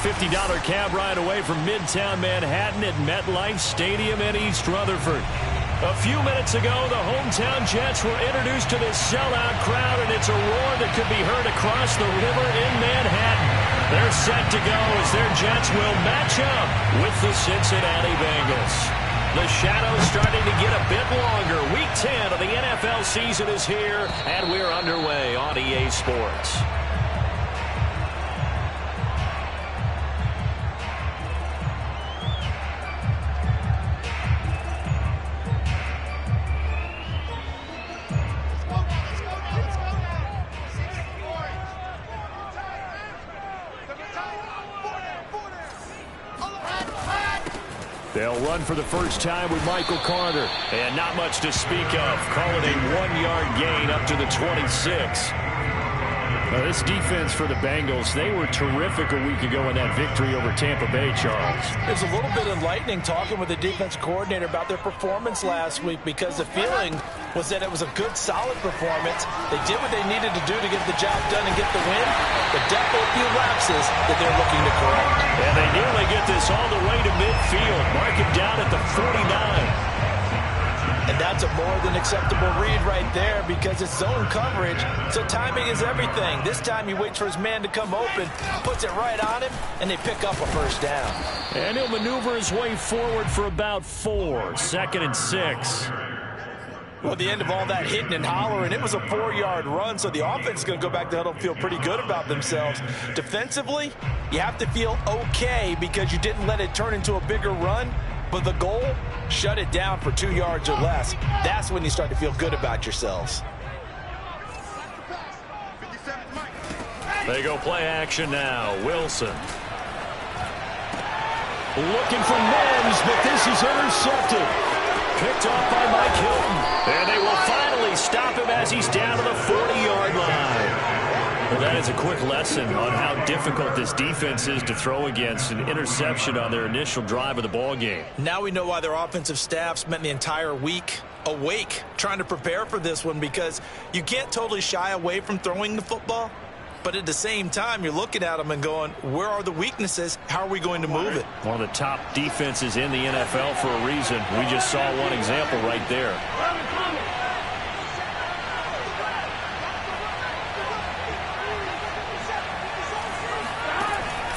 $50 cab ride away from Midtown Manhattan at MetLife Stadium in East Rutherford. A few minutes ago, the hometown Jets were introduced to this sellout crowd, and it's a roar that could be heard across the river in Manhattan. They're set to go as their Jets will match up with the Cincinnati Bengals. The shadow's starting to get a bit longer. Week 10 of the NFL season is here, and we're underway on EA Sports. They'll run for the first time with Michael Carter. And not much to speak of. Call it a 1-yard gain up to the 26. Now, this defense for the Bengals, they were terrific a week ago in that victory over Tampa Bay, Charles. It was a little bit enlightening talking with the defense coordinator about their performance last week, because the feeling was that it was a good, solid performance. They did what they needed to do to get the job done and get the win, but definitely a few lapses that they're looking to correct. And they nearly get this all the way to midfield. Mark it down at the 49. And that's a more than acceptable read right there, because it's zone coverage, so timing is everything. This time he waits for his man to come open, puts it right on him, and they pick up a first down. And he'll maneuver his way forward for about 4. 2nd and 6. Well, at the end of all that hitting and hollering, it was a 4-yard run, so the offense is going to go back to huddle and feel pretty good about themselves. Defensively, you have to feel okay because you didn't let it turn into a bigger run. But the goal, shut it down for 2 yards or less. That's when you start to feel good about yourselves. They go play action now. Wilson. Looking for Mims, but this is intercepted. Picked off by Mike Hilton. And they will finally stop him as he's down to the 40-yard line. Well, that is a quick lesson on how difficult this defense is to throw against. An interception on their initial drive of the ball game. Now we know why their offensive staff spent the entire week awake trying to prepare for this one, because you can't totally shy away from throwing the football. But at the same time, you're looking at them and going, where are the weaknesses? How are we going to move it? One of the top defenses in the NFL for a reason. We just saw one example right there.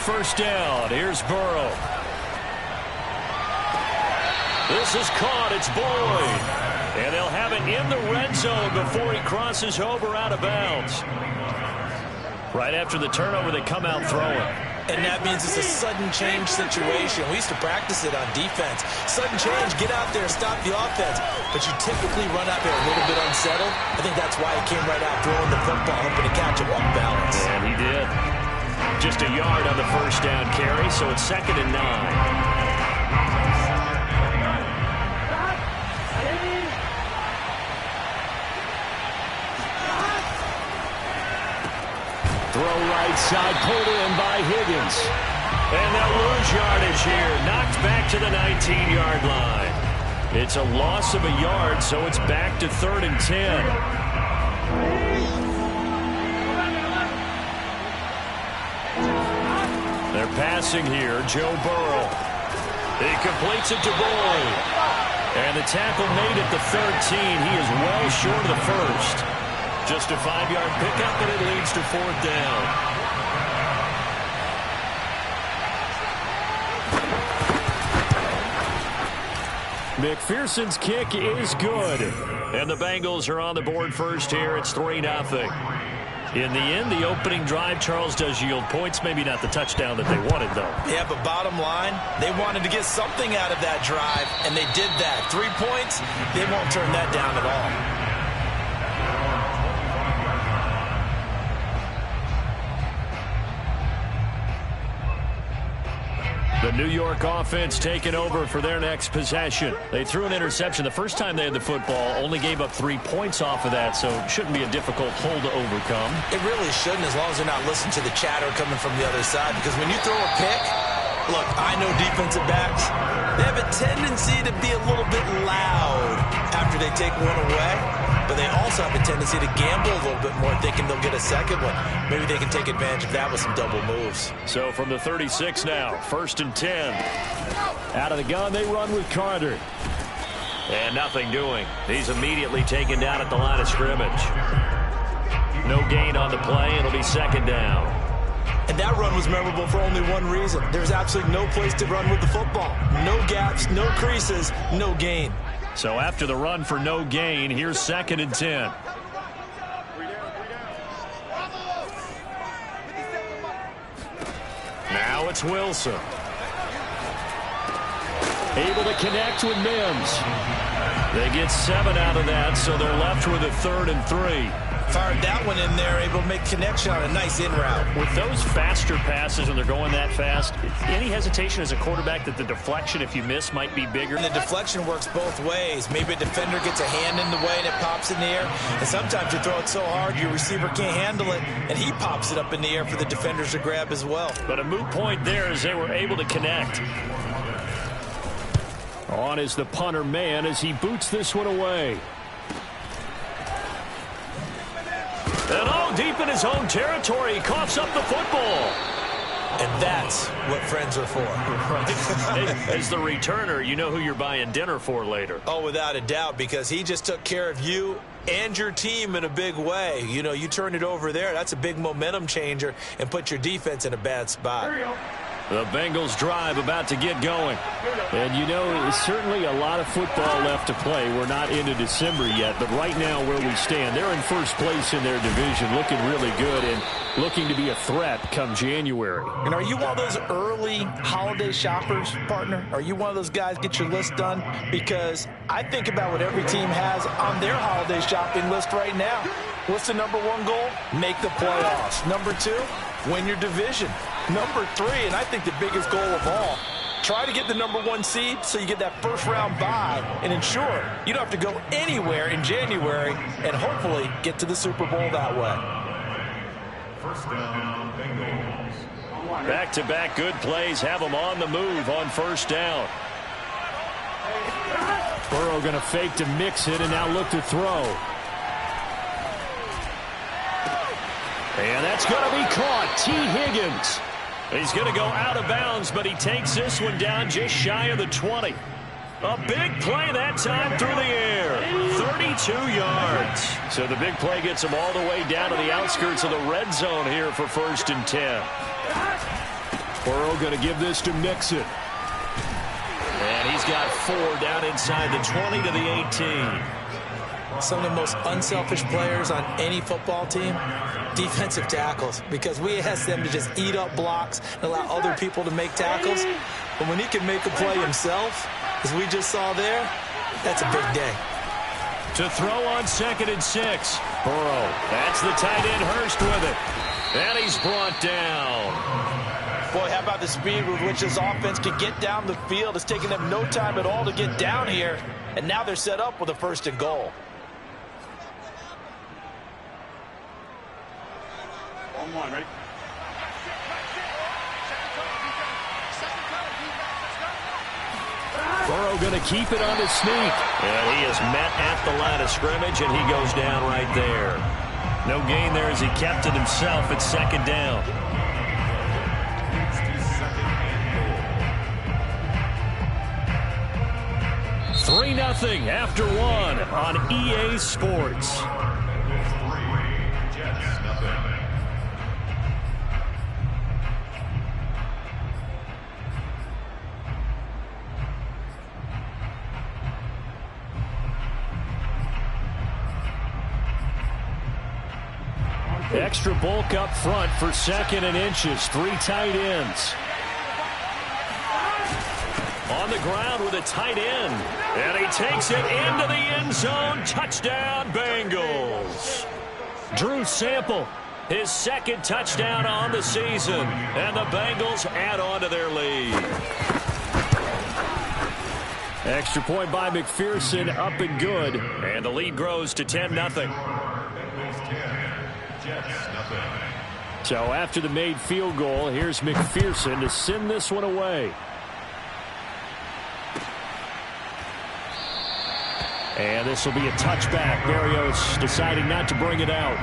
First down. Here's Burrow. This is caught. It's Boyd. And they'll have it in the red zone before he crosses over out of bounds. Right after the turnover, they come out throwing. And that means it's a sudden change situation. We used to practice it on defense. Sudden change, get out there, stop the offense. But you typically run out there a little bit unsettled. I think that's why he came right out throwing the football, hoping to catch it off balance. And he did. Just a yard on the first down carry, so it's 2nd and 9. Throw right side, pulled in by Higgins. And they'll lose yardage here. Knocked back to the 19-yard line. It's a loss of a yard, so it's back to 3rd and 10. They're passing here. Joe Burrow. He completes it to Boyd. And the tackle made at the 13. He is well short of the first. Just a 5-yard pickup, but it leads to 4th down. McPherson's kick is good. And the Bengals are on the board first here. It's 3-0. In the end, the opening drive, Charles, does yield points. Maybe not the touchdown that they wanted, though. Yeah, but bottom line, they wanted to get something out of that drive, and they did that. 3 points, they won't turn that down at all. The New York offense taking over for their next possession. They threw an interception the first time they had the football, only gave up 3 points off of that, so it shouldn't be a difficult hole to overcome. It really shouldn't, as long as they're not listening to the chatter coming from the other side, because when you throw a pick, look, I know defensive backs, they have a tendency to be a little bit loud after they take one away. but they also have a tendency to gamble a little bit more, thinking they'll get a second one. Maybe they can take advantage of that with some double moves. So from the 36 now, 1st and 10. Out of the gun, they run with Carter. And nothing doing. He's immediately taken down at the line of scrimmage. No gain on the play. It'll be 2nd down. And that run was memorable for only one reason. There's absolutely no place to run with the football. No gaps, no creases, no gain. So after the run for no gain, here's 2nd and 10. Now it's Wilson. Able to connect with Mims. They get 7 out of that, so they're left with a 3rd and 3. Fired that one in there, able to make connection on a nice in route. With those faster passes when they're going that fast, any hesitation as a quarterback that the deflection, if you miss, might be bigger? And the deflection works both ways. Maybe a defender gets a hand in the way and it pops in the air. And sometimes you throw it so hard your receiver can't handle it, and he pops it up in the air for the defenders to grab as well. But a moot point there as they were able to connect. On is the punter man as he boots this one away. And all deep in his own territory, he coughs up the football. And that's what friends are for. Right. As the returner, you know who you're buying dinner for later. Oh, without a doubt, because he just took care of you and your team in a big way. You know, you turned it over there. That's a big momentum changer and put your defense in a bad spot. The Bengals drive about to get going. And, you know, certainly a lot of football left to play. We're not into December yet, but right now where we stand, they're in first place in their division, looking really good and looking to be a threat come January. And are you one of those early holiday shoppers, partner? Are you one of those guys get your list done? Because I think about what every team has on their holiday shopping list right now. What's the #1 goal? Make the playoffs. #2, win your division. #3, and I think the biggest goal of all, try to get the #1 seed so you get that first-round bye and ensure you don't have to go anywhere in January and hopefully get to the Super Bowl that way. First down, Bengals. Back-to-back good plays have them on the move on 1st down. Burrow going to fake to mix it and now look to throw. And that's going to be caught. T. Higgins. He's going to go out of bounds, but he takes this one down just shy of the 20. A big play that time through the air. 32 yards. So the big play gets him all the way down to the outskirts of the red zone here for 1st and 10. Burrow going to give this to Mixon. And he's got 4 down inside the 20 to the 18. Some of the most unselfish players on any football team, defensive tackles, because we ask them to just eat up blocks and allow other people to make tackles. But when he can make a play himself, as we just saw there, that's a big day. To throw on 2nd and 6. Burrow, that's the tight end Hurst with it. And he's brought down. Boy, how about the speed with which this offense can get down the field? It's taken them no time at all to get down here. And now they're set up with a 1st and goal. On ready? Burrow going to keep it on the sneak. And he is met at the line of scrimmage, and he goes down right there. No gain there as he kept it himself at 2nd down. Three 3-0 after 1 on EA Sports. Extra bulk up front for 2nd and inches. 3 tight ends. On the ground with a tight end. And he takes it into the end zone. Touchdown, Bengals. Drew Sample, his 2nd touchdown on the season. And the Bengals add on to their lead. Extra point by McPherson, up and good. And the lead grows to 10-0. So after the made field goal, here's McPherson to send this one away. And this will be a touchback. Berrios deciding not to bring it out.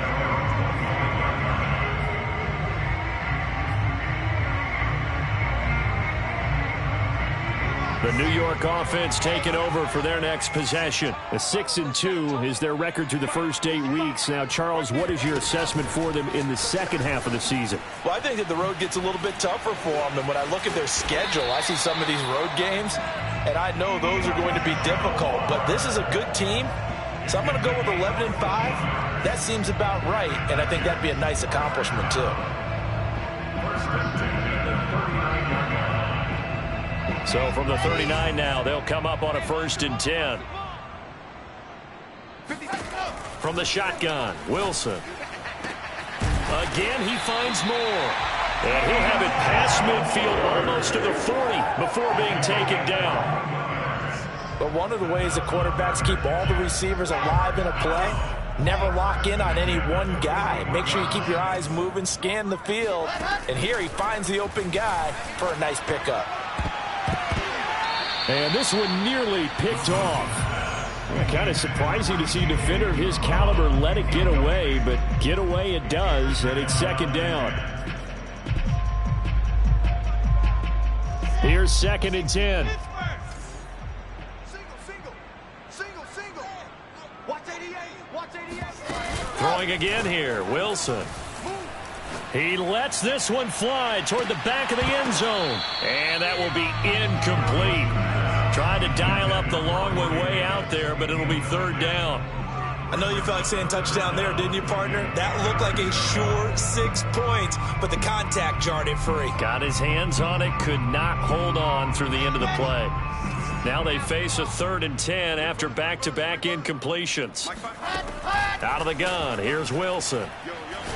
The New York offense taking over for their next possession. A 6-2 is their record through the first 8 weeks. Now, Charles, what is your assessment for them in the second half of the season? Well, I think that the road gets a little bit tougher for them. And when I look at their schedule, I see some of these road games, and I know those are going to be difficult. But this is a good team, so I'm going to go with 11-5. That seems about right, and I think that'd be a nice accomplishment, too. So from the 39 now, they'll come up on a 1st and 10. From the shotgun, Wilson. Again, he finds more. And he'll have it past midfield almost to the 40 before being taken down. But one of the ways the quarterbacks keep all the receivers alive in a play, never lock in on any one guy. Make sure you keep your eyes moving, scan the field. And here he finds the open guy for a nice pickup. And this one nearly picked off. Kind of surprising to see a defender of his caliber let it get away, but get away it does, and it's 2nd down. Here's 2nd and 10. Throwing again here, Wilson. He lets this one fly toward the back of the end zone. And that will be incomplete. Trying to dial up the long one way out there, but it'll be 3rd down. I know you felt like saying touchdown there, didn't you, partner? That looked like a sure 6 points, but the contact jarred it free. Got his hands on it, could not hold on through the end of the play. Now they face a 3rd and 10 after back-to-back incompletions. Out of the gun, here's Wilson.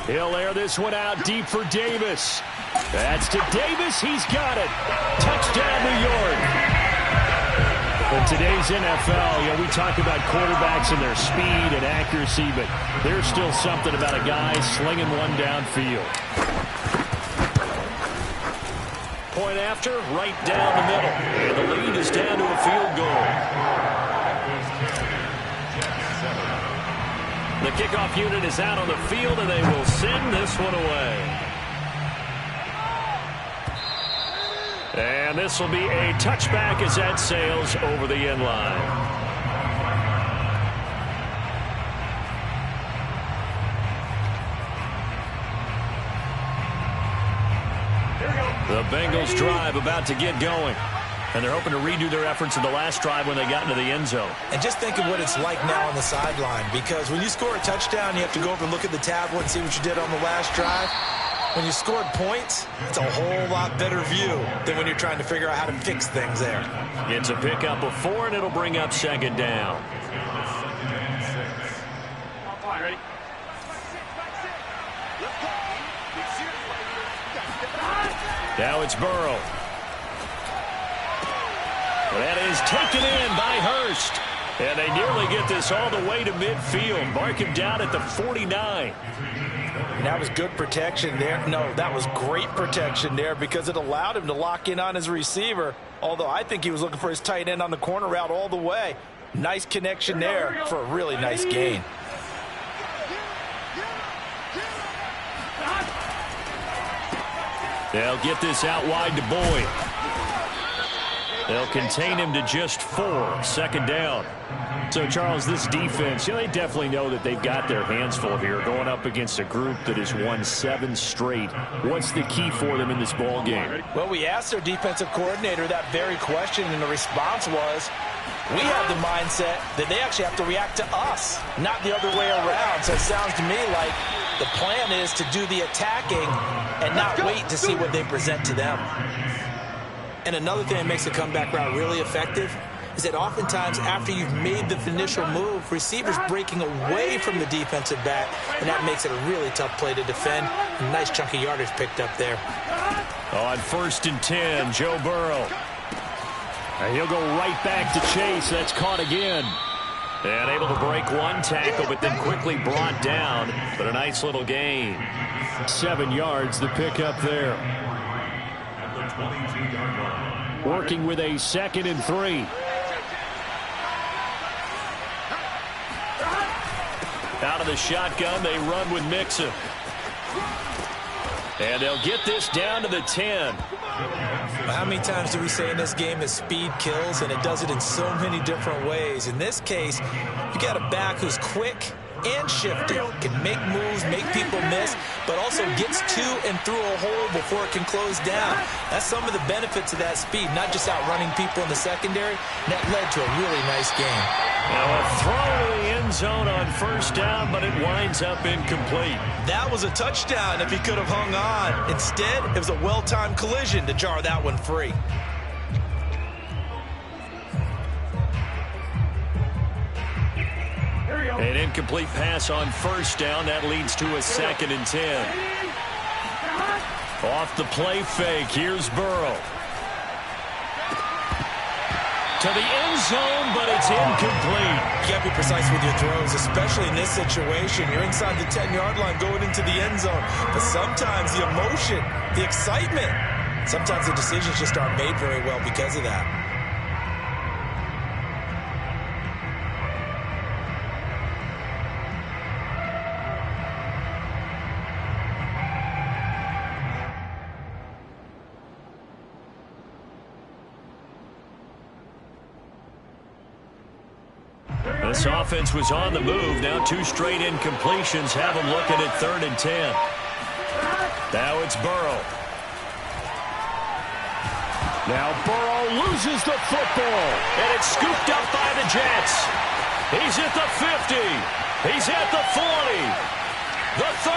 He'll air this one out deep for Davis. That's to Davis. He's got it. Touchdown, New York. In today's NFL, we talk about quarterbacks and their speed and accuracy, but there's still something about a guy slinging one downfield. Point after, right down the middle. And the lead is down to a field goal. The kickoff unit is out on the field, and they will send this one away. And this will be a touchback as that sails over the end line. The Bengals drive about to get going. And they're hoping to redo their efforts in the last drive when they got into the end zone. And just think of what it's like now on the sideline, because when you score a touchdown, you have to go over and look at the tablet and see what you did on the last drive. When you scored points, it's a whole lot better view than when you're trying to figure out how to fix things there. It's a pickup of 4, and it'll bring up 2nd down. Ready? Now it's Burrow. That is taken in by Hurst. And they nearly get this all the way to midfield. Mark him down at the 49. And that was good protection there. No, that was great protection there because it allowed him to lock in on his receiver. Although I think he was looking for his tight end on the corner route all the way. Nice connection there for a really nice gain. They'll get this out wide to Boyd. They'll contain him to just 4. 2nd down. So, Charles, this defense, they definitely know that they've got their hands full here going up against a group that has won 7 straight. What's the key for them in this ball game? Well, we asked their defensive coordinator that very question, and the response was, we have the mindset that they actually have to react to us, not the other way around. So it sounds to me like the plan is to do the attacking and not wait to see what they present to them. And another thing that makes the comeback route really effective is that oftentimes after you've made the initial move, receivers breaking away from the defensive back, and that makes it a really tough play to defend. A nice chunk of yardage picked up there. On 1st and 10, Joe Burrow. And he'll go right back to Chase. That's caught again. And able to break one tackle, but then quickly brought down. But a nice little gain. 7 yards, the pickup there. Working with a 2nd and 3. Out of the shotgun, they run with Mixon. And they'll get this down to the 10. How many times do we say in this game that speed kills, and it does it in so many different ways? In this case, you got a back who's quick and shifty, can make moves, make people miss, but also gets to and through a hole before it can close down. That's some of the benefits of that speed, not just outrunning people in the secondary. And that led to a really nice game. Now a throw to the end zone on first down, but it winds up incomplete. That was a touchdown if he could have hung on. Instead, it was a well-timed collision to jar that one free. An incomplete pass on first down. That leads to a 2nd and 10. Off the play fake. Here's Burrow. To the end zone, but it's incomplete. You can't be precise with your throws, especially in this situation. You're inside the 10-yard line going into the end zone. But sometimes the emotion, the excitement, sometimes the decisions just aren't made very well because of that. This offense was on the move. Now 2 straight incompletions have them looking at 3rd and 10. Now it's Burrow. Now Burrow loses the football. And it's scooped up by the Jets. He's at the 50. He's at the 40. The 30.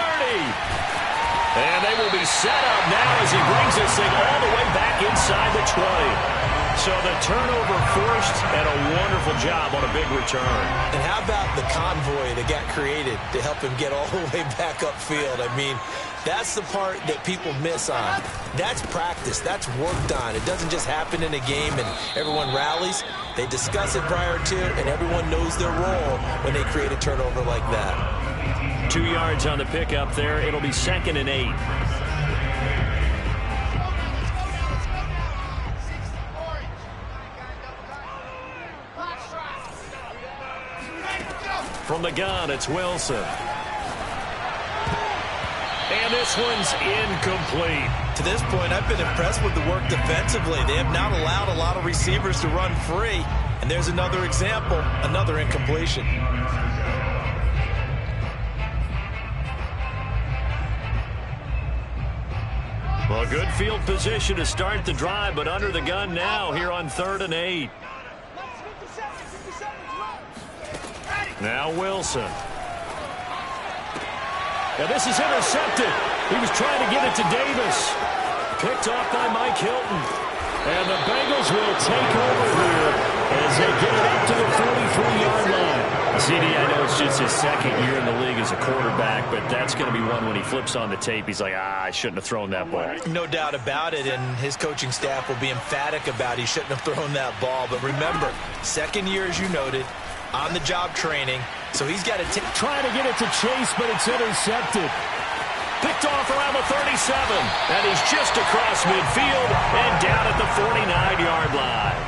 And they will be set up now as he brings this thing all the way back inside the 20. So the turnover forced, and a wonderful job on a big return. And how about the convoy that got created to help him get all the way back upfield? I mean, that's the part that people miss on. That's practice. That's worked on. It doesn't just happen in a game and everyone rallies. They discuss it prior to, and everyone knows their role when they create a turnover like that. 2 yards on the pickup there. It'll be 2nd and 8. From the gun, it's Wilson. And this one's incomplete. To this point, I've been impressed with the work defensively. They have not allowed a lot of receivers to run free. And there's another example, another incompletion. Well, good field position to start the drive, but under the gun now here on 3rd and 8. Now Wilson. Now this is intercepted. He was trying to get it to Davis. Picked off by Mike Hilton. And the Bengals will take over here as they get it up to the 43-yard line. CD, I know it's just his 2nd year in the league as a quarterback, but that's going to be one when he flips on the tape. He's like, I shouldn't have thrown that ball. No doubt about it, and his coaching staff will be emphatic about he shouldn't have thrown that ball. But remember, 2nd year, as you noted, on-the-job training, so he's got to try to get it to Chase, but it's intercepted. Picked off around the 37, and he's just across midfield and down at the 49-yard line.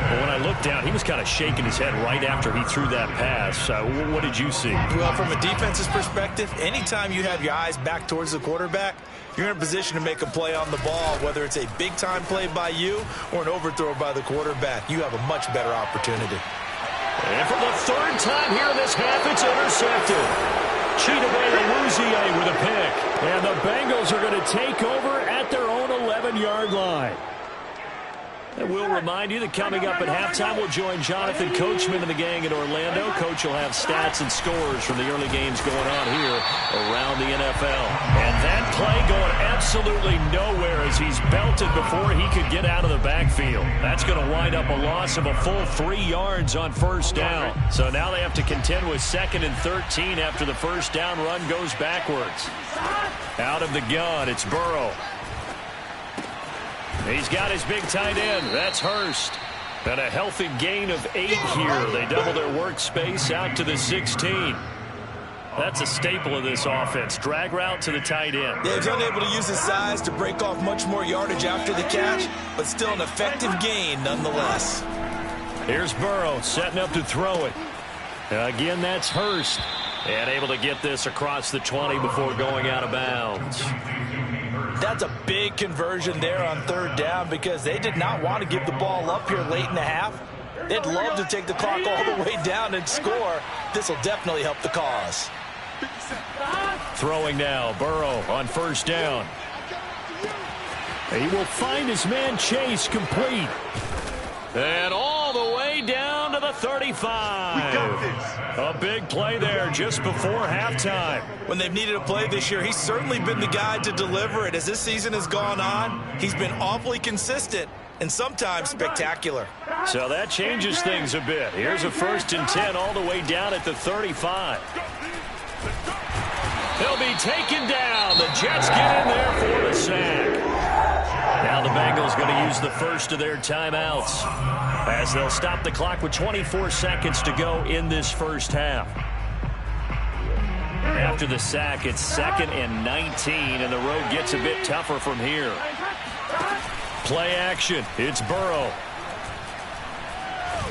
But when I looked down, he was kind of shaking his head right after he threw that pass. What did you see? Well, from a defense's perspective, anytime you have your eyes back towards the quarterback, you're in a position to make a play on the ball, whether it's a big-time play by you or an overthrow by the quarterback. You have a much better opportunity. And for the 3rd time here in this half, it's intercepted. Chidobe Awuzie with a pick. And the Bengals are going to take over at their own 11-yard line. And we'll remind you that coming up at halftime, we'll join Jonathan Coachman and the gang in Orlando. Coach will have stats and scores from the early games going on here around the NFL. And that play going absolutely nowhere as he's belted before he could get out of the backfield. That's going to wind up a loss of a full 3 yards on first down. So now they have to contend with 2nd and 13 after the first down run goes backwards. Out of the gun, it's Burrow. He's got his big tight end. That's Hurst. And a healthy gain of 8 here. They double their workspace out to the 16. That's a staple of this offense. Drag route to the tight end. Yeah, he's unable to use his size to break off much more yardage after the catch, but still an effective gain nonetheless. Here's Burrow setting up to throw it. Again, that's Hurst. And able to get this across the 20 before going out of bounds. That's a big conversion there on third down because they did not want to give the ball up here late in the half. They'd love to take the clock all the way down and score. This will definitely help the cause. Throwing now, Burrow on first down. He will find his man Chase complete. And all the way down to the 35. We got this. A big play there just before halftime. When they've needed a play this year, he's certainly been the guy to deliver it. As this season has gone on, he's been awfully consistent and sometimes spectacular. So that changes things a bit. Here's a 1st and 10 all the way down at the 35. He'll be taken down. The Jets get in there for the sack. Now the Bengals going to use the first of their timeouts as they'll stop the clock with 24 seconds to go in this first half. After the sack, it's 2nd and 19, and the road gets a bit tougher from here. Play action. It's Burrow.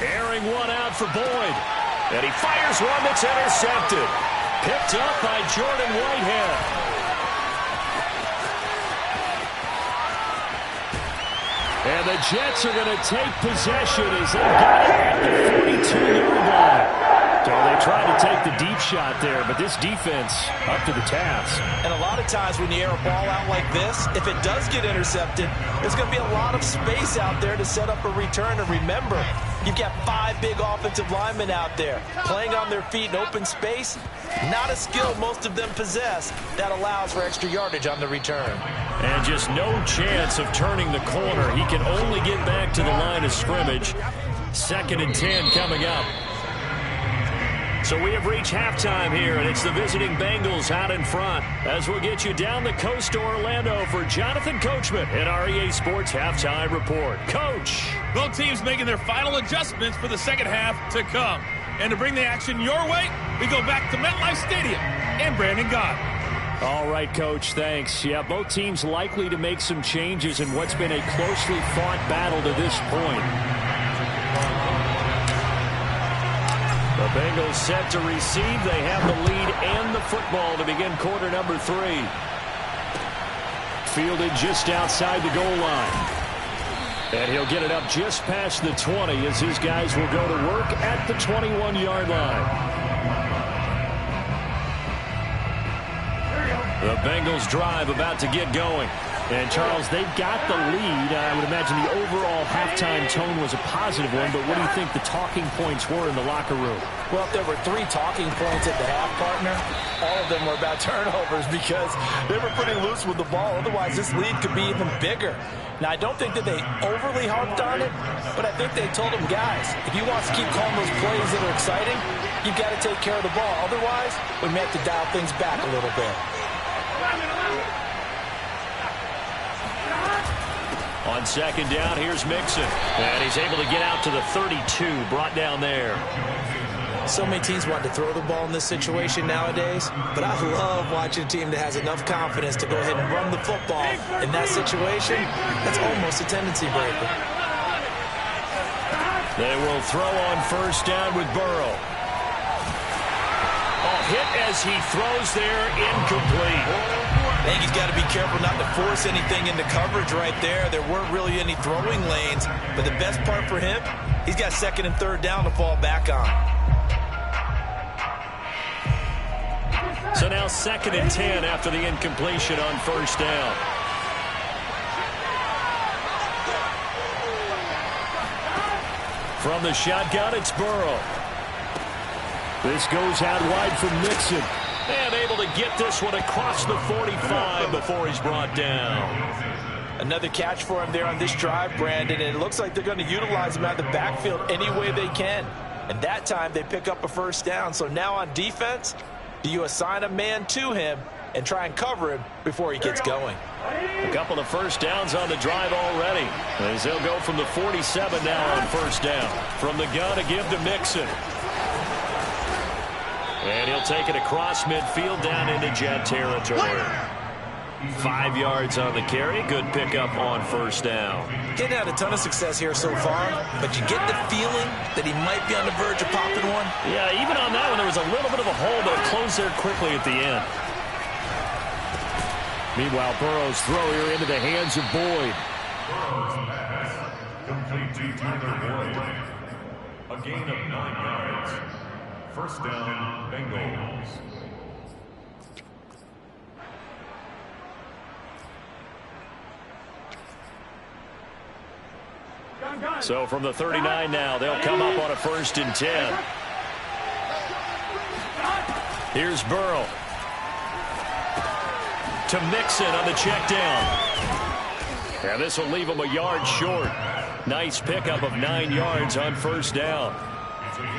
Airing one out for Boyd. And he fires one that's intercepted. Picked up by Jordan Whitehead. And the Jets are going to take possession as they've got it at the 42-yard line. So they tried to take the deep shot there, but this defense up to the task. And a lot of times when you air a ball out like this, if it does get intercepted, there's going to be a lot of space out there to set up a return. And remember, you've got 5 big offensive linemen out there playing on their feet in open space. Not a skill most of them possess that allows for extra yardage on the return. And just no chance of turning the corner. He can only get back to the line of scrimmage. 2nd and 10 coming up. So we have reached halftime here, and it's the visiting Bengals out in front. As we'll get you down the coast to Orlando for Jonathan Coachman at our EA Sports Halftime Report. Coach. Both teams making their final adjustments for the second half to come. And to bring the action your way, we go back to MetLife Stadium and Brandon Gott. All right, Coach, thanks. Yeah, both teams likely to make some changes in what's been a closely fought battle to this point. The Bengals set to receive. They have the lead and the football to begin quarter number 3. Fielded just outside the goal line. And he'll get it up just past the 20 as his guys will go to work at the 21-yard line. The Bengals drive about to get going. And, Charles, they've got the lead. I would imagine the overall halftime tone was a positive one, but what do you think the talking points were in the locker room? Well, if there were 3 talking points at the half, partner, all of them were about turnovers because they were pretty loose with the ball. Otherwise, this lead could be even bigger. Now, I don't think that they overly harped on it, but I think they told them, guys, if you want to keep calling those plays that are exciting, you've got to take care of the ball. Otherwise, we may have to dial things back a little bit. On 2nd down, here's Mixon. And he's able to get out to the 32, brought down there. So many teams want to throw the ball in this situation nowadays, but I love watching a team that has enough confidence to go ahead and run the football. In that situation, that's almost a tendency breaker. They will throw on first down with Burrow. Hit as he throws there, incomplete. I think he's got to be careful not to force anything into coverage right there. There weren't really any throwing lanes, but the best part for him, he's got 2nd and 3rd down to fall back on. So now 2nd and 10 after the incompletion on first down. From the shotgun, it's Burrow. This goes out wide from Mixon. And able to get this one across the 45 before he's brought down. Another catch for him there on this drive, Brandon, and it looks like they're going to utilize him out of the backfield any way they can. And that time they pick up a first down. So now on defense, do you assign a man to him and try and cover him before he gets going? A couple of first downs on the drive already, as they'll go from the 47 now on first down. From the gun to give to Mixon. And he'll take it across midfield down into Jet territory. 5 yards on the carry. Good pickup on first down. Didn't have a ton of success here so far, but you get the feeling that he might be on the verge of popping one. Yeah, even on that one, there was a little bit of a hole, but it closed there quickly at the end. Meanwhile, Burrow's throw here into the hands of Boyd. Burrow's pass complete to Tyler Boyd. A gain of 9 yards. First down, Bengals. So from the 39 now, they'll come up on a 1st and 10. Here's Burrow. To Mixon on the check down. And this will leave him a yard short. Nice pickup of 9 yards on first down.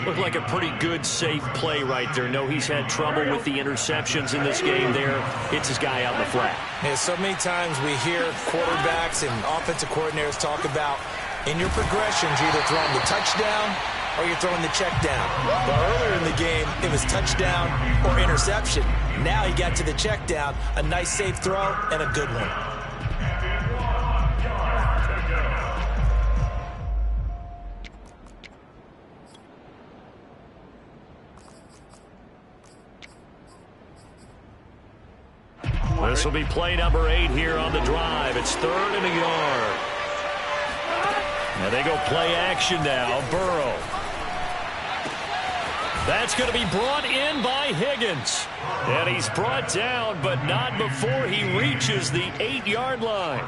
Looked like a pretty good, safe play right there. No, he's had trouble with the interceptions in this game there. Hits his guy out in the flat. Yeah, so many times we hear quarterbacks and offensive coordinators talk about in your progressions, you're either throwing the touchdown or you're throwing the check down. But earlier in the game, it was touchdown or interception. Now he got to the check down, a nice safe throw and a good one. This will be play number 8 here on the drive. It's 3rd and a yard. And they go play action now. Burrow. That's going to be brought in by Higgins. And he's brought down, but not before he reaches the 8-yard line.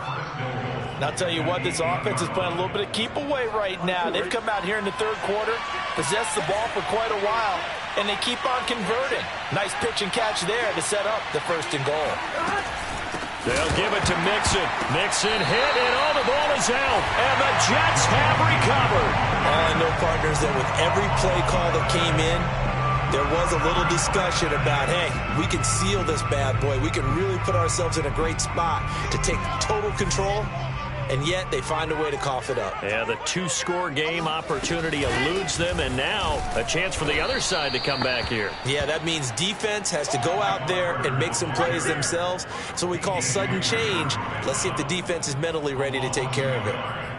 And I'll tell you what, this offense is playing a little bit of keep away right now. They've come out here in the 3rd quarter, possessed the ball for quite a while, and they keep on converting. Nice pitch and catch there to set up the 1st and goal. They'll give it to Mixon. Mixon hit, and the ball is out. And the Jets have recovered. All I know, partners, that with every play call that came in, there was a little discussion about, hey, we can seal this bad boy. We can really put ourselves in a great spot to take total control. And yet they find a way to cough it up. Yeah, the 2-score game opportunity eludes them, and now a chance for the other side to come back here. Yeah, that means defense has to go out there and make some plays themselves. So we call sudden change. Let's see if the defense is mentally ready to take care of it.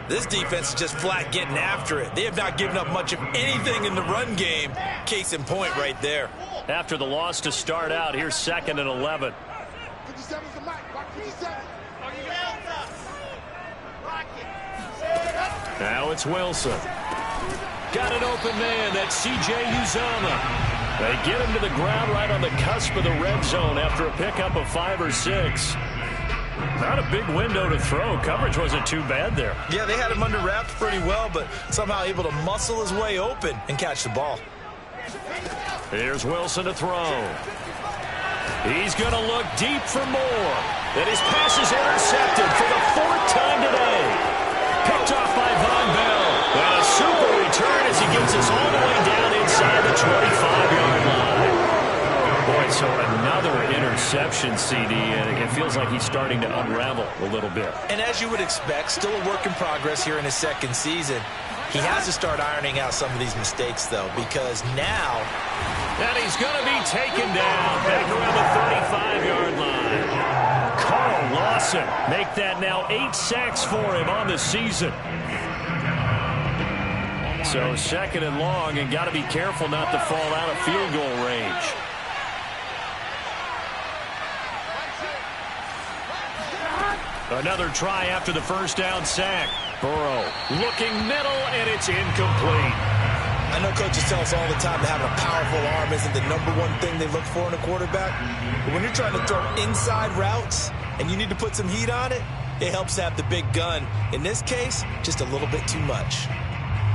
This defense is just flat getting after it. They have not given up much of anything in the run game. Case in point right there. After the loss to start out, here's 2nd and 11. 57's the mic. 57. Now it's Wilson. Got an open man. That's C.J. Uzomah. They get him to the ground right on the cusp of the red zone after a pickup of 5 or 6. Not a big window to throw. Coverage wasn't too bad there. Yeah, they had him under wraps pretty well, but somehow able to muscle his way open and catch the ball. Here's Wilson to throw. He's going to look deep for more. And his pass is intercepted for the 4th time today. Picked off by Von Bell. And a super return as he gets us all the way down inside the 25-yard line. Boy, so another interception, CD, and it feels like he's starting to unravel a little bit. And as you would expect, still a work in progress here in his 2nd season. He has to start ironing out some of these mistakes, though, because now... And he's going to be taken down back around the 35-yard line. Carl Lawson make that now 8 sacks for him on the season. So 2nd and long, and got to be careful not to fall out of field goal range. Another try after the 1st down sack. Burrow looking middle, and it's incomplete. I know coaches tell us all the time that having a powerful arm isn't the #1 thing they look for in a quarterback. But when you're trying to throw inside routes and you need to put some heat on it, it helps to have the big gun. In this case, just a little bit too much.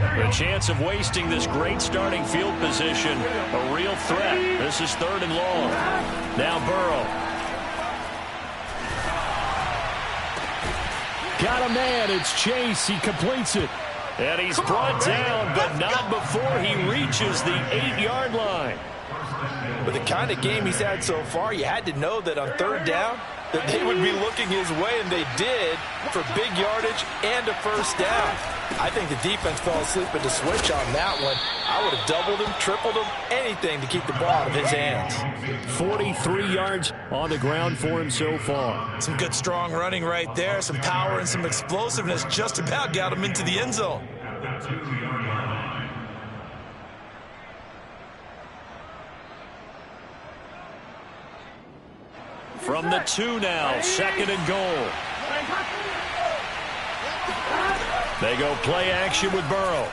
The chance of wasting this great starting field position, a real threat. This is 3rd and long. Now Burrow. Got a man. It's Chase. He completes it. And he's brought down, but not before he reaches the 8-yard line. With the kind of game he's had so far, you had to know that on 3rd down, that they would be looking his way, and they did, for big yardage and a 1st down. I think the defense fell asleep at the switch on that one. I would have doubled him, tripled him, anything to keep the ball out of his hands. 43 yards on the ground for him so far. Some good, strong running right there. Some power and some explosiveness just about got him into the end zone. At the 2-yard line. From the 2 now, 2nd and goal. They go play action with Burrow.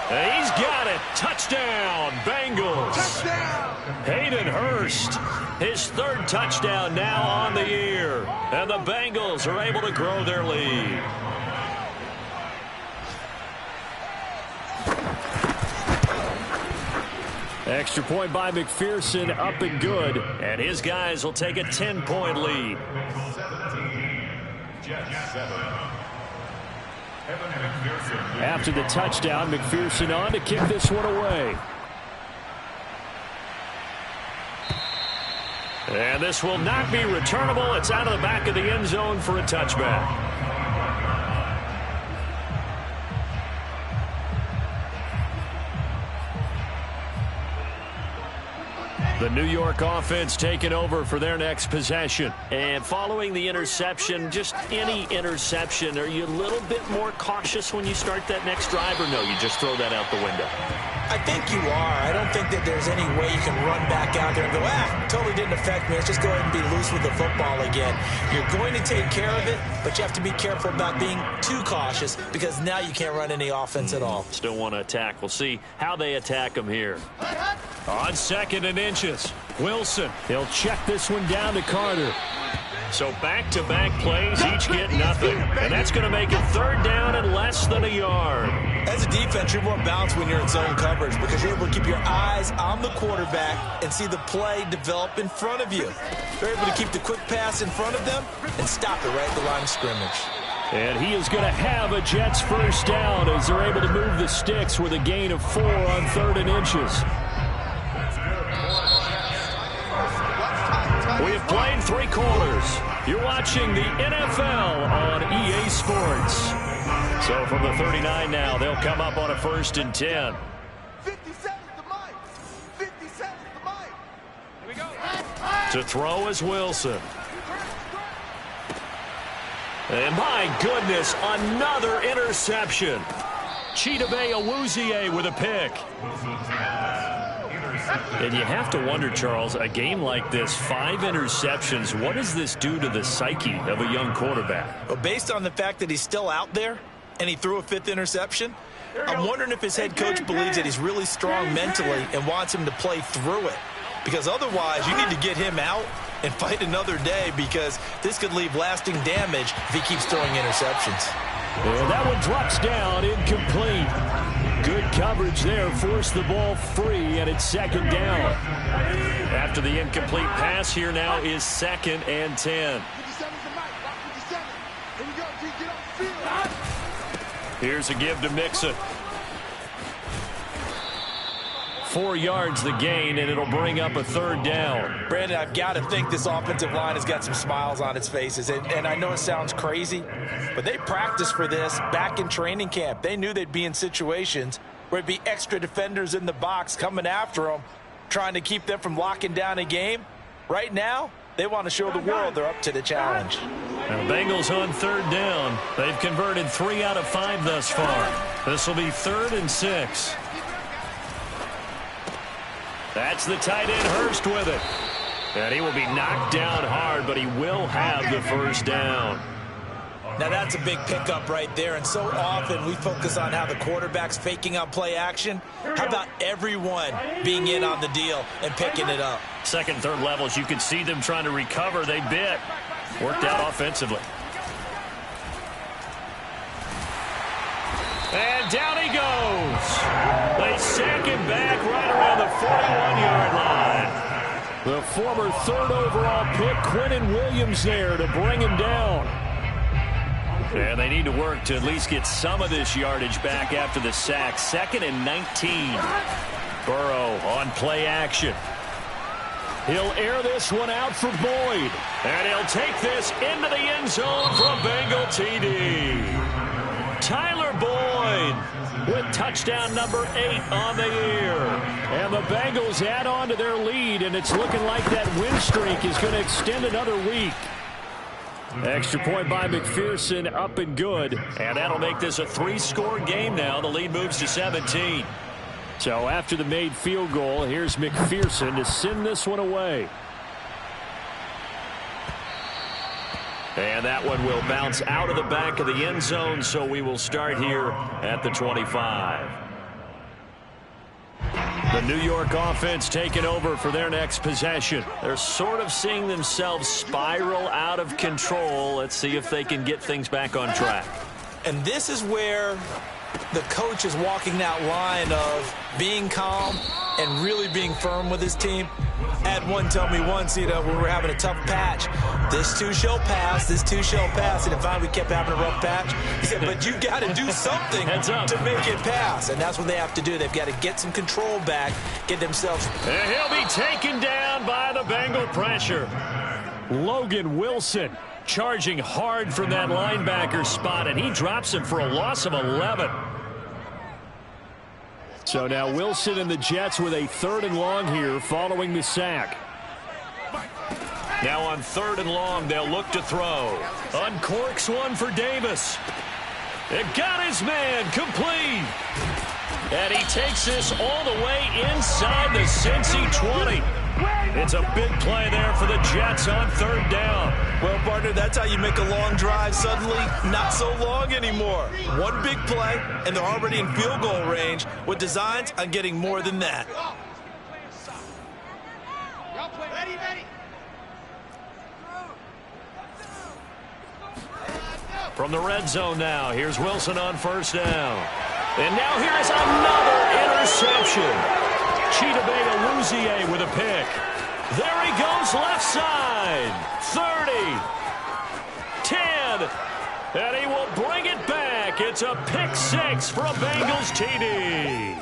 And he's got it. Touchdown, Bengals. Touchdown. Hayden Hurst, his 3rd touchdown now on the year. And the Bengals are able to grow their lead. Extra point by McPherson, up and good. And his guys will take a 10-point lead. 17, Jets 7. Evan McPherson. After the touchdown, McPherson on to kick this one away. And this will not be returnable. It's out of the back of the end zone for a touchback. The New York offense taking over for their next possession. And following the interception, just any interception, are you a little bit more cautious when you start that next drive, or no, you just throw that out the window? I think you are. I don't think that there's any way you can run back out there and go, totally didn't affect me. Let's just go ahead and be loose with the football again. You're going to take care of it, but you have to be careful about being too cautious because now you can't run any offense at all. Still want to attack. We'll see how they attack them here. On 2nd and inches, Wilson. He'll check this one down to Carter. So back-to-back plays, each get nothing. And that's going to make it 3rd down and less than a yard. As a defense, you're more balanced when you're in zone coverage because you're able to keep your eyes on the quarterback and see the play develop in front of you. You're able to keep the quick pass in front of them and stop it right at the line of scrimmage. And he is going to have a Jets 1st down as they're able to move the sticks with a gain of 4 on 3rd and inches. We have played 3 quarters. You're watching the NFL on EA Sports. So from the 39 now, they'll come up on a 1st and 10. 57 to Mike. 57 to Mike. Here we go. To throw is Wilson. And my goodness, another interception. Chidobe Awuzie with a pick. And you have to wonder, Charles, a game like this, 5 interceptions, what does this do to the psyche of a young quarterback? Well, based on the fact that he's still out there and he threw a 5th interception, I'm wondering if his head coach believes that he's really strong mentally and wants him to play through it. Because otherwise, you need to get him out and fight another day because this could leave lasting damage if he keeps throwing interceptions. And that one drops down, incomplete. Good coverage there, forced the ball free, and it's 2nd down. After the incomplete pass, here now is 2nd and 10. 57 to Mike. 57. Here we go. Get off the field. Here's a give to Mixon. 4 yards the gain, and it'll bring up a 3rd down. Brandon, I've got to think this offensive line has got some smiles on its faces. And I know it sounds crazy, but they practiced for this back in training camp. They knew they'd be in situations where it'd be extra defenders in the box coming after them, trying to keep them from locking down a game. Right now, they want to show the world they're up to the challenge. Now, Bengals on 3rd down. They've converted 3 out of 5 thus far. This will be 3rd and 6. That's the tight end, Hurst, with it. And he will be knocked down hard, but he will have the 1st down. Now, that's a big pickup right there, and so often we focus on how the quarterback's faking out play action. How about everyone being in on the deal and picking it up? 2nd, 3rd levels, you can see them trying to recover. They bit. Worked out offensively. And down he goes. They sack him back right around the 41-yard line. The former 3rd overall pick, Quentin Williams, there to bring him down. And they need to work to at least get some of this yardage back after the sack. 2nd and 19. Burrow on play action. He'll air this one out for Boyd. And he'll take this into the end zone from Bengal TD. Tyler Boyd line with touchdown number 8 on the year. And the Bengals add on to their lead, and it's looking like that win streak is going to extend another week. Extra point by McPherson, up and good. And that'll make this a 3-score game now. The lead moves to 17. So after the made field goal, here's McPherson to send this one away. And that one will bounce out of the back of the end zone, so we will start here at the 25. The New York offense taking over for their next possession. They're sort of seeing themselves spiral out of control. Let's see if they can get things back on track. And this is where the coach is walking that line of being calm and really being firm with his team. Had one tell me once, when we were having a tough patch, this too shall pass, this too shall pass. And finally we kept having a rough patch. He said, but you got to do something to make it pass. And that's what they have to do. They've got to get some control back, get themselves. And he'll be taken down by the Bengal pressure. Logan Wilson charging hard from that linebacker spot, and he drops him for a loss of 11. So now Wilson and the Jets with a 3rd and long here following the sack. Now on 3rd and long, they'll look to throw. Uncorks one for Davis. It got his man complete. And he takes this all the way inside the Cincy 20. It's a big play there for the Jets on 3rd down. Well, partner, that's how you make a long drive suddenly not so long anymore. One big play, and they're already in field goal range with designs on getting more than that. From the red zone now, here's Wilson on 1st down. And now here's another interception. Chidobe Awuzie with a pick. There he goes left side. 30. 10. And he will bring it back. It's a pick 6 for a Bengals TD.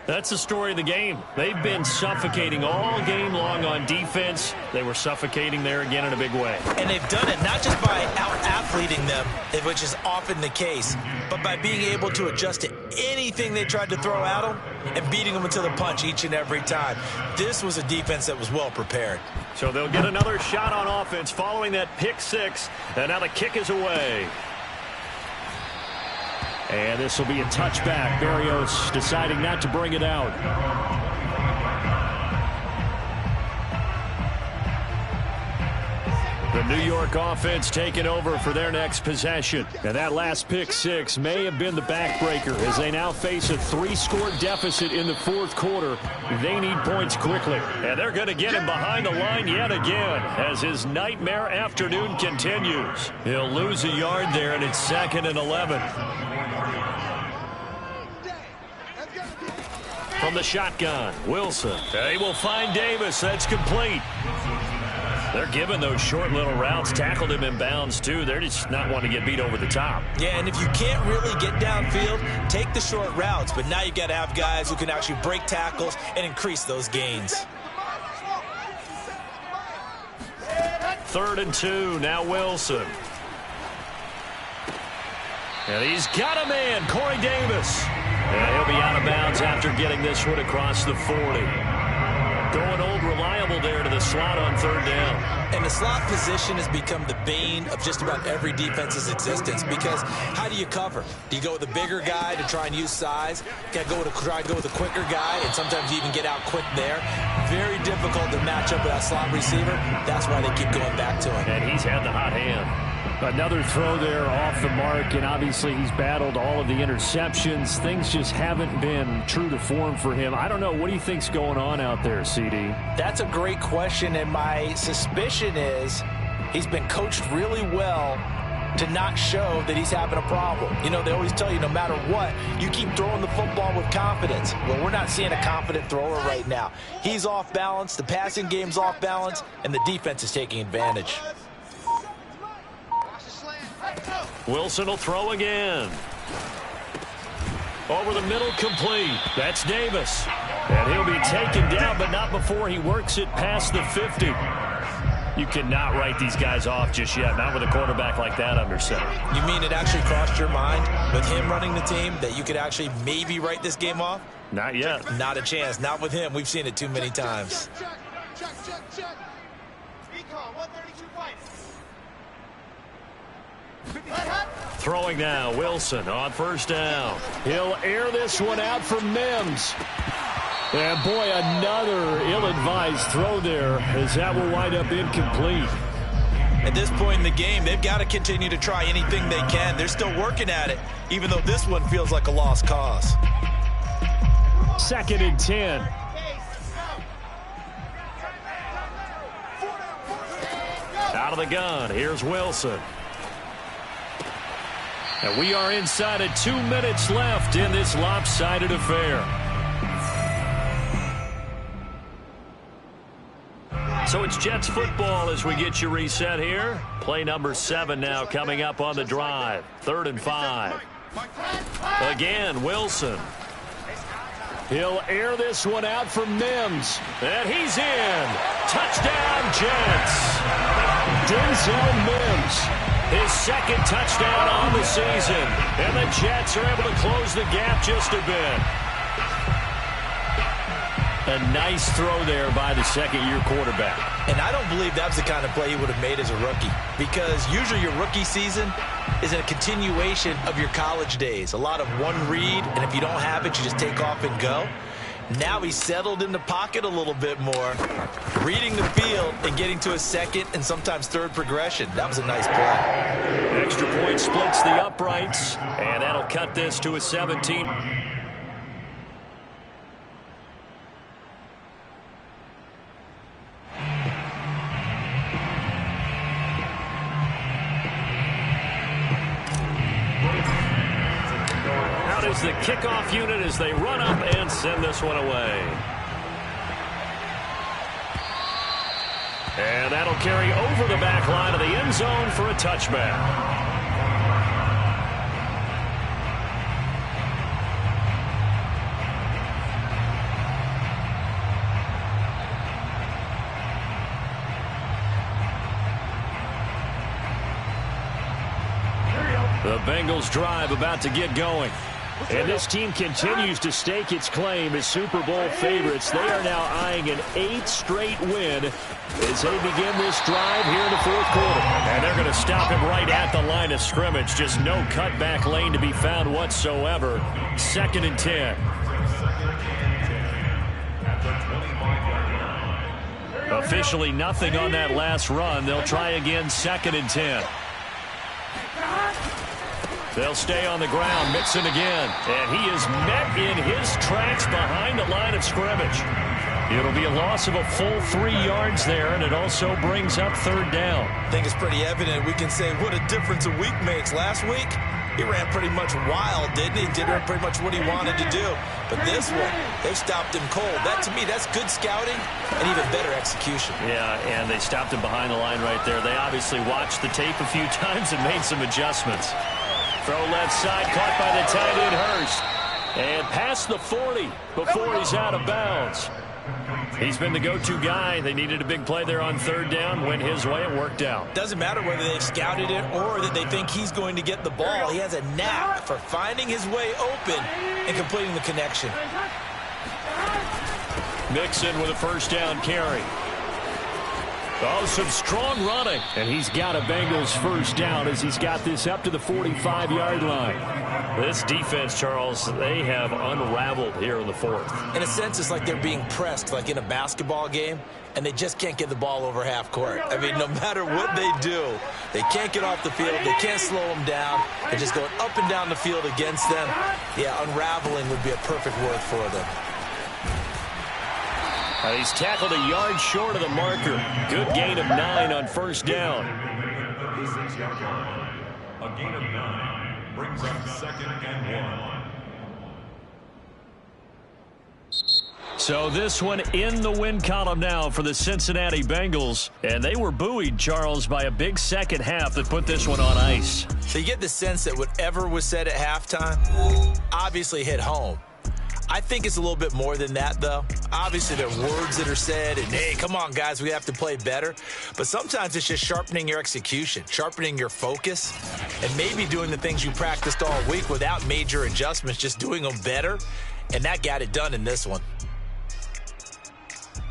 That's the story of the game. They've been suffocating all game long on defense. They were suffocating there again in a big way. And they've done it not just by out-athleting them, which is often the case, but by being able to adjust to anything they tried to throw at them and beating them until the punch each and every time. This was a defense that was well prepared. So they'll get another shot on offense following that pick 6, and now the kick is away. And this will be a touchback. Berrios deciding not to bring it out. The New York offense taking over for their next possession. And that last pick 6 may have been the backbreaker as they now face a 3-score deficit in the 4th quarter. They need points quickly. And they're going to get him behind the line yet again as his nightmare afternoon continues. He'll lose a yard there, and it's 2nd and 11. From the shotgun, Wilson. He will find Davis. That's complete. They're giving those short little routes. Tackled him in bounds, too. They're just not wanting to get beat over the top. Yeah, and if you can't really get downfield, take the short routes. But now you got to have guys who can actually break tackles and increase those gains. 3rd and 2. Now Wilson. And he's got a man, Corey Davis. And he'll be out of bounds after getting this one across the 40. Going old reliable there to the slot on 3rd down. And the slot position has become the bane of just about every defense's existence because how do you cover? Do you go with a bigger guy to try and use size? Got to try and go with a quicker guy, and sometimes you even get out quick there. Very difficult to match up with that slot receiver. That's why they keep going back to him. And he's had the hot hand. Another throw there off the mark, and obviously he's battled all of the interceptions. Things just haven't been true to form for him. I don't know. What do you think's going on out there, CD? That's a great question, and my suspicion is he's been coached really well to not show that he's having a problem. You know, they always tell you no matter what, you keep throwing the football with confidence. Well, we're not seeing a confident thrower right now. He's off balance, the passing game's off balance, and the defense is taking advantage. Wilson will throw again. Over the middle, complete. That's Davis. And he'll be taken down, but not before he works it past the 50. You cannot write these guys off just yet, not with a quarterback like that under center. You mean it actually crossed your mind with him running the team that you could actually maybe write this game off? Not yet. Not a chance. Not with him. We've seen it too many times. Check. Recon, 132 fights. Throwing now, Wilson on first down. He'll air this one out for Mims. And boy, another ill-advised throw there, as that will wind up incomplete. At this point in the game, they've got to continue to try anything they can. They're still working at it, even though this one feels like a lost cause. 2nd and 10. Out of the gun, here's Wilson. And we are inside of 2 minutes left in this lopsided affair. So it's Jets football as we get you reset here. Play number 7 now coming up on the drive. 3rd and 5. Again, Wilson. He'll air this one out for Mims. And he's in. Touchdown, Jets. Denzel Mims. His 2nd touchdown on the season. And the Jets are able to close the gap just a bit. A nice throw there by the 2nd-year quarterback. And I don't believe that's the kind of play he would have made as a rookie, because usually your rookie season is a continuation of your college days. A lot of one read, and if you don't have it, you just take off and go. Now he's settled in the pocket a little bit more, reading the field and getting to a 2nd and sometimes 3rd progression. That was a nice play. Extra point splits the uprights, and that'll cut this to a 17. Is the kickoff unit as they run up and send this one away. And that'll carry over the back line of the end zone for a touchback. The Bengals drive about to get going. And this team continues to stake its claim as Super Bowl favorites. They are now eyeing an 8th straight win as they begin this drive here in the 4th quarter. And they're going to stop him right at the line of scrimmage. Just no cutback lane to be found whatsoever. 2nd and 10. Officially nothing on that last run. They'll try again 2nd and 10. They'll stay on the ground, Mixon again. And he is met in his tracks behind the line of scrimmage. It'll be a loss of a full 3 yards there, and it also brings up 3rd down. I think it's pretty evident. We can say what a difference a week makes. Last week, he ran pretty much wild, didn't he? Did pretty much what he wanted to do. But this one, they stopped him cold. That, to me, that's good scouting and even better execution. Yeah, and they stopped him behind the line right there. They obviously watched the tape a few times and made some adjustments. Throw left side, caught by the tight end Hurst. And past the 40 before he's out of bounds. He's been the go-to guy. They needed a big play there on 3rd down. Went his way. It worked out. Doesn't matter whether they've scouted it or that they think he's going to get the ball. He has a knack for finding his way open and completing the connection. Mixon with a 1st down carry. Oh, some strong running. And he's got a Bengals 1st down as he's got this up to the 45-yard line. This defense, Charles, they have unraveled here in the 4th. In a sense, it's like they're being pressed like in a basketball game, and they just can't get the ball over half court. I mean, no matter what they do, they can't get off the field. They can't slow them down. They're just going up and down the field against them. Yeah, unraveling would be a perfect word for them. He's tackled a yard short of the marker. Good gain of 9 on 1st down. A gain of 9 brings up 2nd and 1. So this one in the win column now for the Cincinnati Bengals. And they were buoyed, Charles, by a big 2nd half that put this one on ice. So you get the sense that whatever was said at halftime obviously hit home. I think it's a little bit more than that, though. Obviously, there are words that are said, and, hey, come on, guys, we have to play better. But sometimes it's just sharpening your execution, sharpening your focus, and maybe doing the things you practiced all week without major adjustments, just doing them better. And that got it done in this one.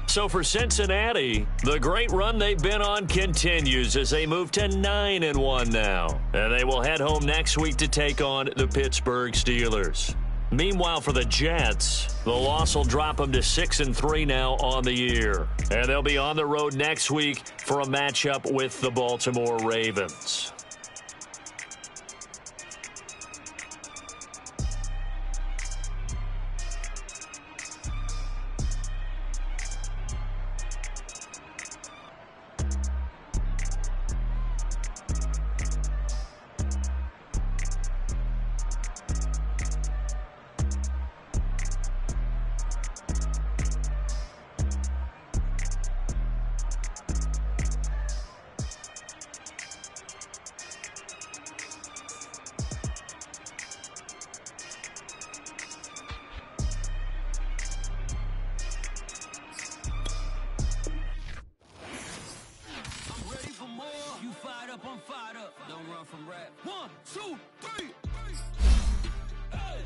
So for Cincinnati, the great run they've been on continues as they move to 9-1 now. And they will head home next week to take on the Pittsburgh Steelers. Meanwhile, for the Jets, the loss will drop them to 6-3 now on the year. And they'll be on the road next week for a matchup with the Baltimore Ravens. I'm fired up. Don't run from rap. 1, 2, 3. Hey.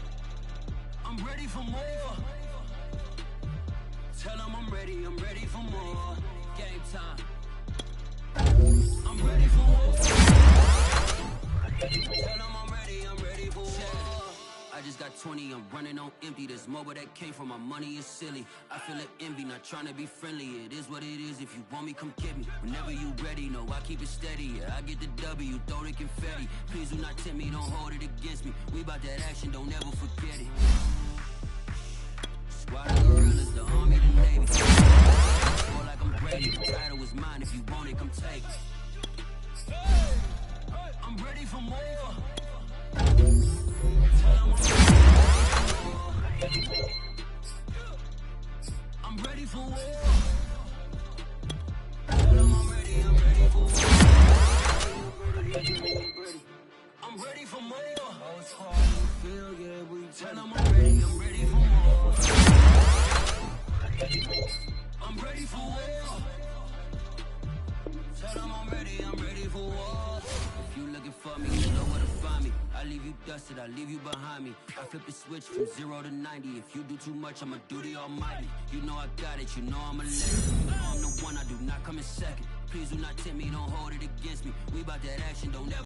I'm ready for more. Tell them I'm ready for more. Game time. I'm ready for more. Tell them I'm ready for more. I just got 20, I'm running on empty. This mobile that came from my money is silly. I feel it envy, not trying to be friendly. It is what it is, if you want me, come get me. Whenever you ready, no, I keep it steady. Yeah, I get the W, throw the confetti. Please do not tempt me, don't hold it against me. We about that action, don't ever forget it. Squad of gorillas, the army, the navy. Feel like I'm ready, the title is mine. If you want it, come take it. I'm ready for more. I'm ready for war. I'm ready for war. I'm ready for more. Oh, it's hard to feel, yeah, we tell them I'm ready for more. I'm ready for war. Tell them I'm ready for war. If you looking for me, you know where to find me. I leave you dusted, I leave you behind me. I flip the switch from 0 to 90. If you do too much, I'ma do the almighty. You know I got it, you know I'm a legend. You know I'm the one, I do not come in second. Please do not tempt me, don't hold it against me. We about that action, don't ever